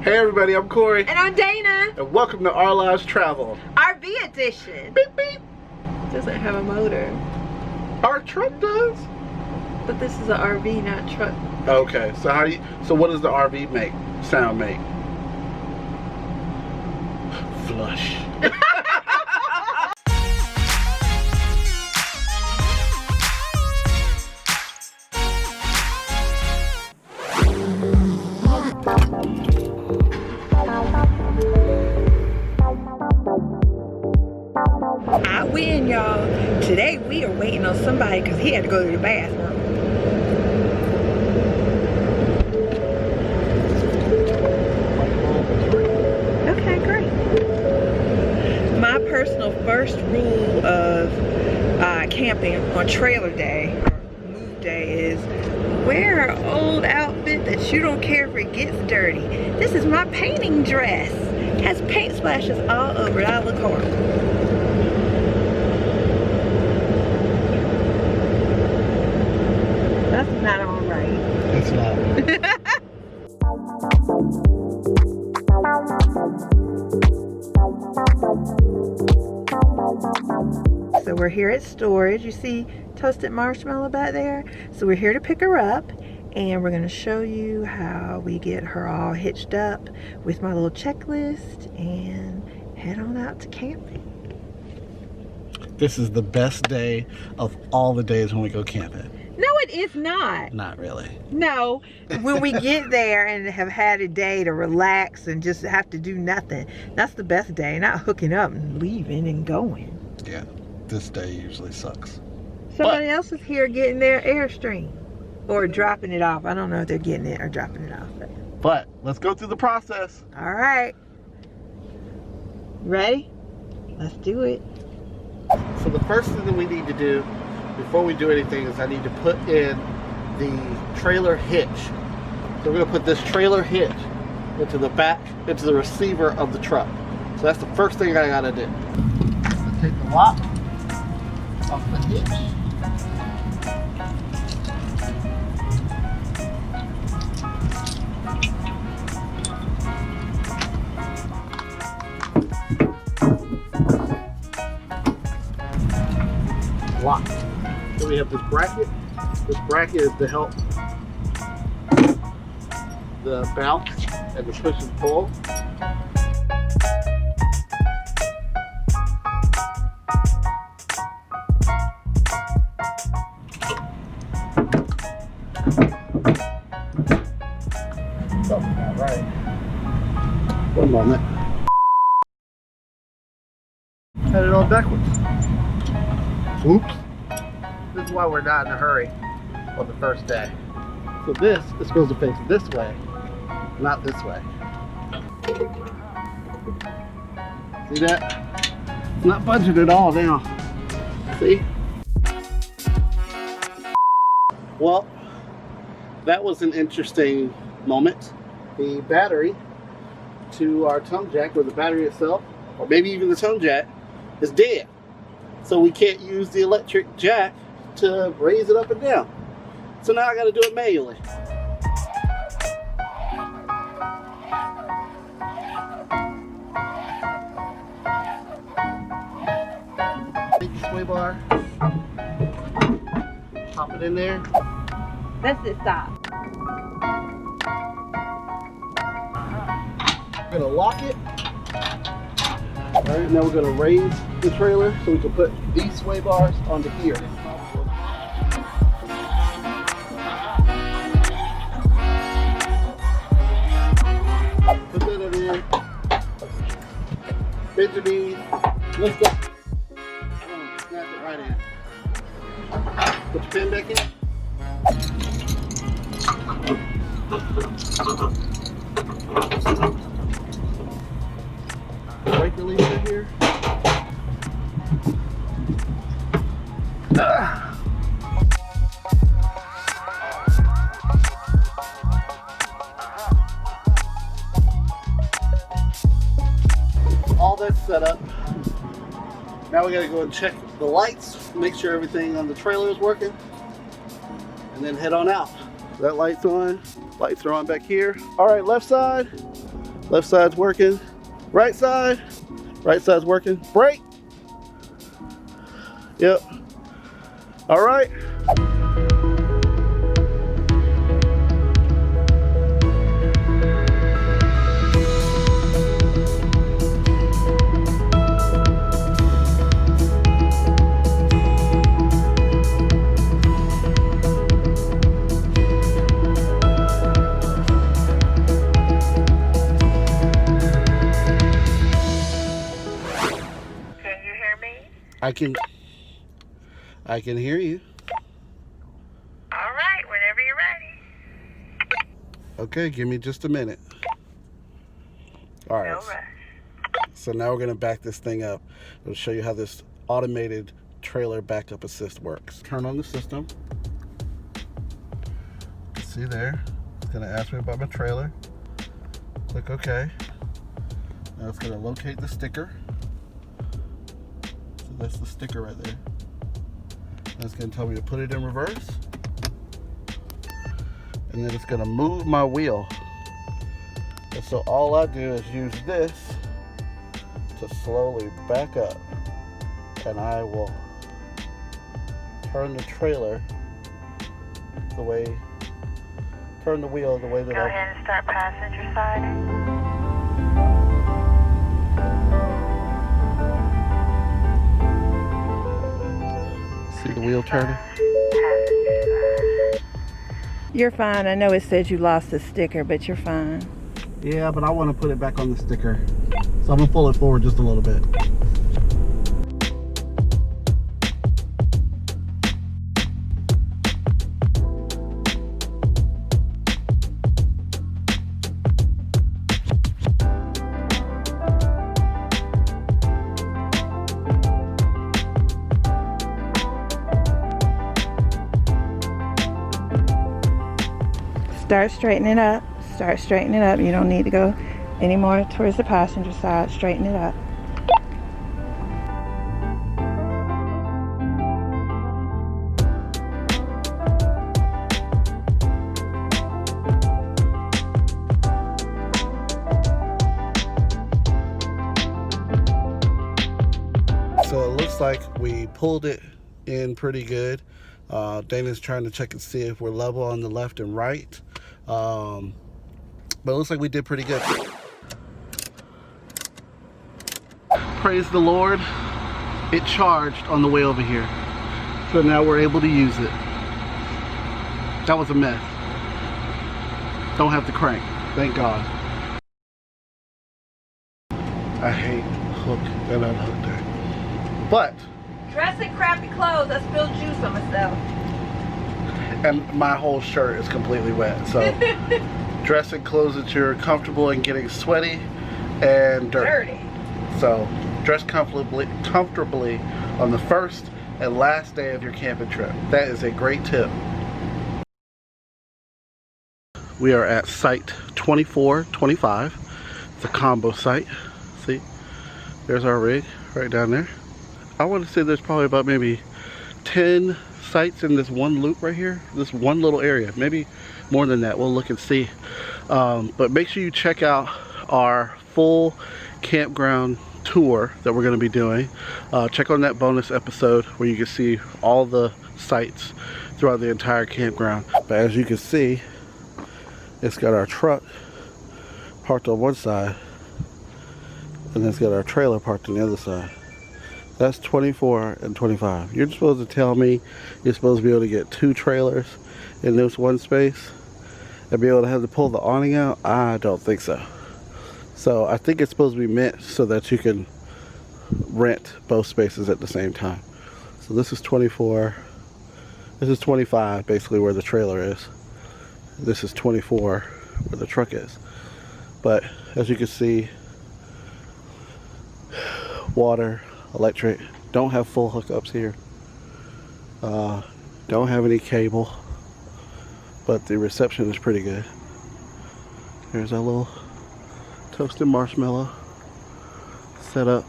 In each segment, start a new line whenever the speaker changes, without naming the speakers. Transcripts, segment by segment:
Hey everybody, I'm Corey.
And I'm Dana.
And welcome to Our Lives Travel.
RV edition.
Beep beep.
Doesn't have a motor.
Our truck does.
But this is an RV, not truck.
Okay, so what does the RV sound make? Flush.
I win, y'all. Today we are waiting on somebody because he had to go to the bathroom. Okay, great. My personal first rule of camping on trailer day or move day is wear an old outfit that you don't care if it gets dirty. This is my painting dress. It has paint splashes all over it. I look horrible. That's not all right.
It's not.
So we're here at storage. You see toasted marshmallow back there? So we're here to pick her up, and we're going to show you how we get her all hitched up with my little checklist and head on out to camping.
This is the best day of all the days when we go camping.
No, it is not.
Not really.
No, when we get there and have had a day to relax and just have to do nothing, that's the best day, not hooking up and leaving and going.
Yeah, this day usually sucks.
Somebody else is here getting their Airstream or dropping it off. I don't know if they're getting it or dropping it off.
But let's go through the process.
All right. Ready? Let's do it.
So the first thing that we need to do before we do anything is I need to put in the trailer hitch. So we're going to put this trailer hitch into the back, into the receiver of the truck. So that's the first thing I got to do. So take the lock off the hitch. Lock. So we have this bracket. This bracket is to help the bounce and the push and pull. Something not right. One moment. Had it all backwards. Oops. This is why we're not in a hurry on the first day. So this is supposed to face this way, not this way. See that? It's not budged at all now. See? Well, that was an interesting moment. The battery to our tongue jack, or the battery itself, or maybe even the tongue jack, is dead. So we can't use the electric jack to raise it up and down. So now I got to do it manually. Take the sway bar, pop it in there.
That's it, stop.
We're going to lock it. Alright, now we're going to raise the trailer so we can put these sway bars onto here. Put that in there. Bend your knees. Lift up. Snap it right in. Put your pin back in. Brake release in here. All that's set up. Now we gotta go and check the lights, make sure everything on the trailer is working, and then head on out. That light's on. Lights are on back here. All right, left side. Left side's working. Right side. Right side's working. Brake. Yep. All right. I can hear you.
All right, whenever you're ready.
Okay, give me just a minute. All right.
No rush.
So now we're gonna back this thing up. I'll show you how this automated trailer backup assist works. Turn on the system. See there, it's gonna ask me about my trailer. Click OK. Now it's gonna locate the sticker. So that's the sticker right there. That's going to tell me to put it in reverse. And then it's going to move my wheel. And so all I do is use this to slowly back up. And I will turn the trailer the way, turn the wheel the way that
Go ahead and start passenger siding.
See the wheel turning?
You're fine. I know it says you lost the sticker, but you're fine.
Yeah, but I want to put it back on the sticker. So I'm going to pull it forward just a little bit.
Start straightening up. Start straightening up. You don't need to go any more towards the passenger side. Straighten it up.
So it looks like we pulled it in pretty good. Dana's trying to check and see if we're level on the left and right. But it looks like we did pretty good. Praise the Lord. It charged on the way over here. So now we're able to use it. That was a mess. Don't have to crank. Thank God. I hate hook and unhook there. But
Dress in crappy clothes. I spilled juice on myself.
and my whole shirt is completely wet. So dress in clothes that you're comfortable in getting sweaty and dirty. So dress comfortably on the first and last day of your camping trip. That is a great tip. We are at site 2425. It's a combo site. See, there's our rig right down there. I want to say there's probably about maybe 10 sites in this one loop right here, this one little area, maybe more than that. We'll look and see. But make sure you check out our full campground tour that we're going to be doing. Check on that bonus episode where you can see all the sites throughout the entire campground. But as you can see, it's got our truck parked on one side, and it's got our trailer parked on the other side. That's 24 and 25. You're supposed to tell me you're supposed to be able to get 2 trailers in this one space and be able to have to pull the awning out? I don't think so. So I think it's supposed to be meant so that you can rent both spaces at the same time. So this is 24. This is 25, basically where the trailer is. This is 24 where the truck is. But as you can see, water, electric, don't have full hookups here. Don't have any cable, but the reception is pretty good. There's our little toasted marshmallow set up.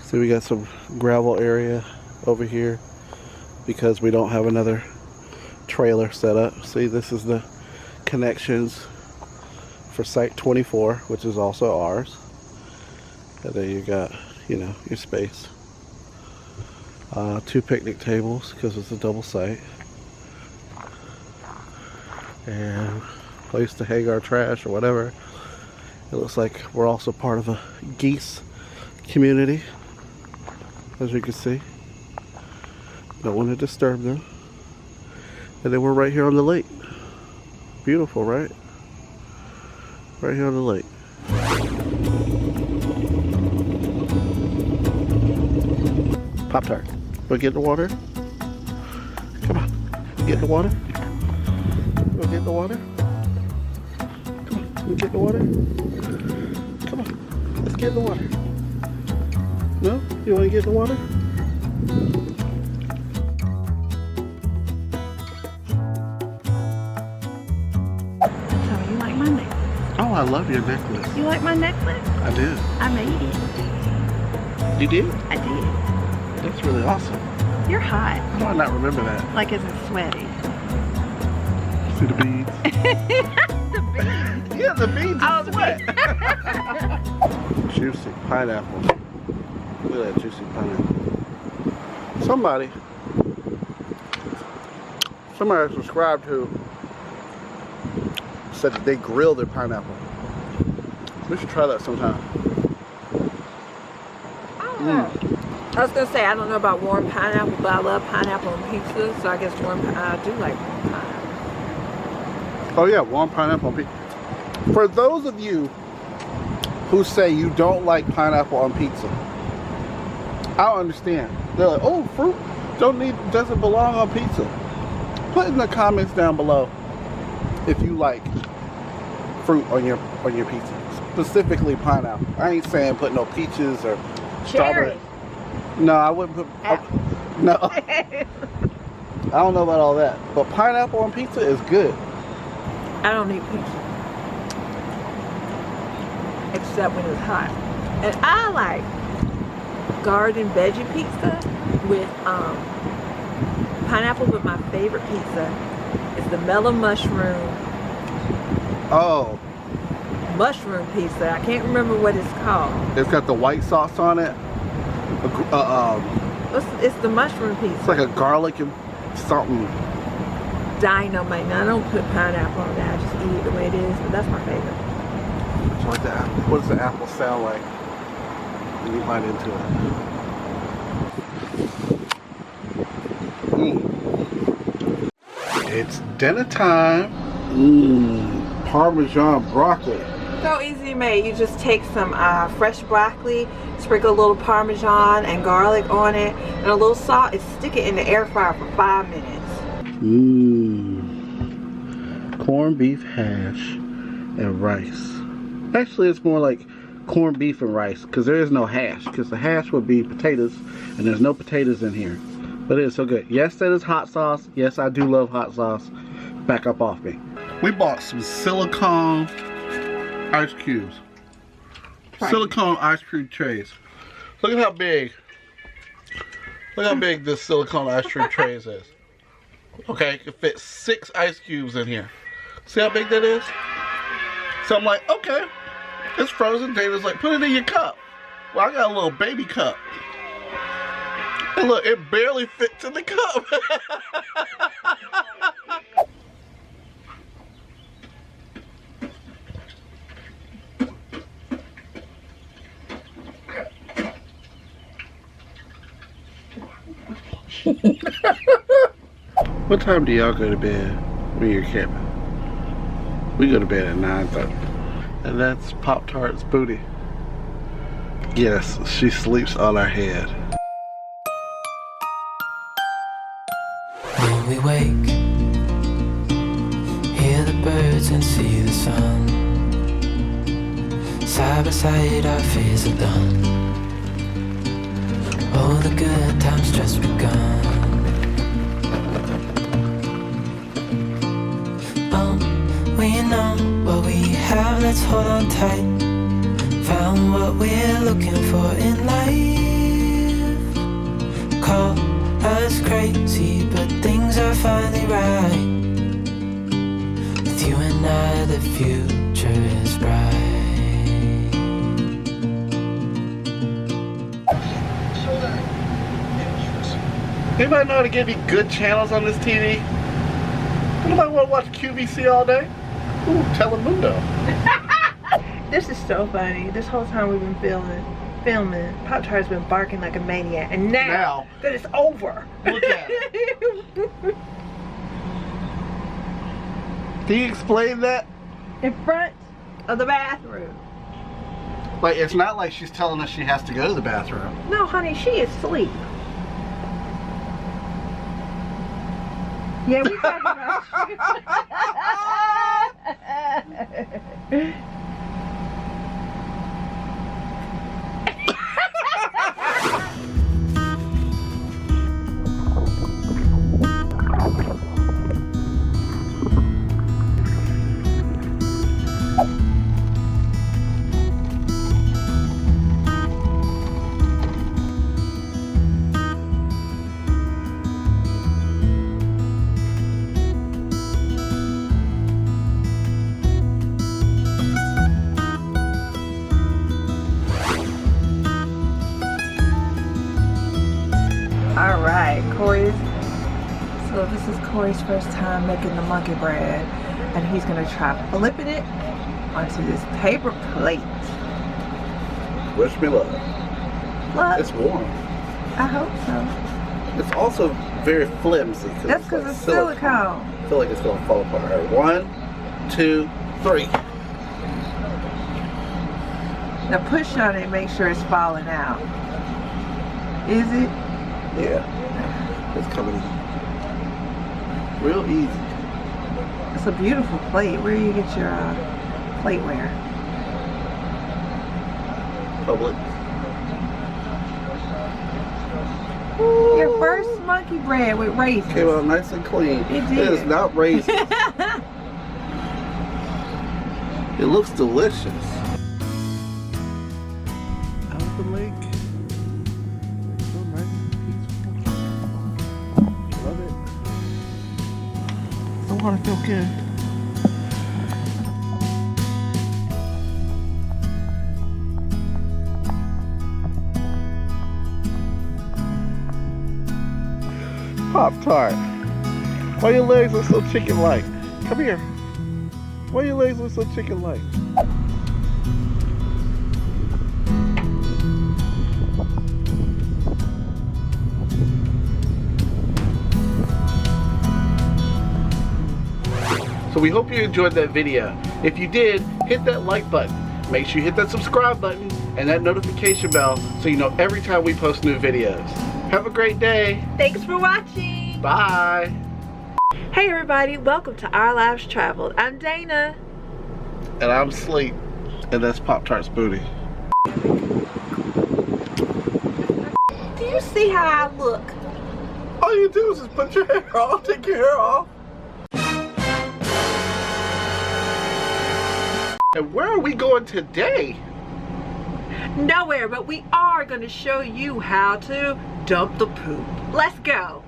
So we got some gravel area over here because we don't have another trailer set up. See, this is the connections for site 24, which is also ours. And then you got, you know, your space. 2 picnic tables because it's a double site. And place to hang our trash or whatever. It looks like we're also part of a geese community, as you can see. Don't want to disturb them. And then we're right here on the lake. Beautiful, right? Right here on the lake. Pop-Tart. Wanna get in the water? Come on. Get in the water? Wanna get in the water? Come on. Wanna get in the water? Come on. Let's get in the water. No? You wanna get in the water? Oh, I love your necklace.
You like my necklace?
I do.
I made it.
You did?
I did.
That's really awesome.
You're hot.
How do I not remember that?
Like, is it sweaty?
See the beads?
The beads.
Yeah, the beads
Oh,
are sweat. Juicy pineapple. Look at that juicy pineapple. Somebody I subscribed to said that they grill their pineapple. We should try that sometime.
I don't know. I was gonna say I don't know about warm pineapple, but I love pineapple on pizza, so I guess I do like warm pineapple.
Oh yeah, warm pineapple on pizza. For those of you who say you don't like pineapple on pizza, I don't understand. They're like, oh, fruit doesn't belong on pizza. Put in the comments down below if you like fruit on your pizza, specifically pineapple. I ain't saying put no peaches or strawberry. No, I wouldn't put. No, I don't know about all that. But pineapple on pizza is good.
I don't eat pizza except when it's hot, and I like garden veggie pizza with pineapple. But my favorite pizza is the mellow mushroom.
Oh.
Mushroom pizza. I can't remember what it's called.
It's got the white sauce on it.
It's the mushroom pizza.
It's like a garlic and something.
Dynamite. Now I don't put pineapple on that. I just eat it the way it is. But that's my favorite.
It's like the apple. What does the apple sound like when you bite into it? It's dinner time. Parmesan broccoli.
So easy to make. You just take some fresh broccoli, sprinkle a little Parmesan and garlic on it, and a little salt, and stick it in the air fryer for 5 minutes.
Corned beef hash and rice. Actually, it's more like corned beef and rice because there is no hash, because the hash would be potatoes and there's no potatoes in here. But it is so good. Yes, that is hot sauce. Yes, I do love hot sauce. Back up off me. We bought some silicone ice cubes. Silicone ice cream trays. Look at how big. Look how big this silicone ice cream trays is. Okay, it can fit 6 ice cubes in here. See how big that is? So I'm like, okay, it's frozen. Dana's like, put it in your cup. Well, I got a little baby cup. And look, it barely fits in the cup. What time do y'all go to bed when you're camping? We go to bed at 9:30. And that's Pop-Tart's booty. Yes, she sleeps on our head.
When we wake, hear the birds and see the sun. Side by side our fears are done. Oh, the good times just begun. We know what we have, let's hold on tight. Found what we're looking for in life. Call us crazy, but things are finally right. With you and I, the future is bright.
Anybody know how to get any good channels on this TV? Anybody want to watch QVC all day? Ooh, Telemundo.
This is so funny. This whole time we've been filming, Pop-Tart's been barking like a maniac. And now that it's over.
Look at it. Can you explain that?
In front of the bathroom.
Like, it's not like she's telling us she has to go to the bathroom.
No, honey, she is asleep. Yeah, we talking about you. Alright, so this is Corey's first time making the monkey bread, and he's gonna try flipping it onto this paper plate.
Wish me luck.
Look,
It's warm.
I hope so.
It's also very flimsy.
That's because it's silicone.
I feel like it's going to fall apart. All right, 1, 2, 3.
Now push on it and make sure it's falling out. Is it?
Yeah. It's coming real easy.
It's a beautiful plate. Where do you get your plateware?
Public.
Your first monkey bread with raisins.
Came out nice and clean.
It did.
It is not raisins. It looks delicious. Out of the lake. So nice and peaceful. Love it. The water feels good. Pop-Tart. Why your legs look so chicken-like? Come here. Why your legs look so chicken-like? So we hope you enjoyed that video. If you did, hit that like button. Make sure you hit that subscribe button and that notification bell so you know every time we post new videos. Have a great day.
Thanks for watching.
Bye.
Hey everybody, welcome to Our Lives Traveled. I'm Dana.
And I'm Sleep. And that's Pop-Tart's booty.
Do you see how I look?
All you do is just put your hair on, take your hair off. And where are we going today?
Nowhere, but we are going to show you how to dump the poop. Let's go.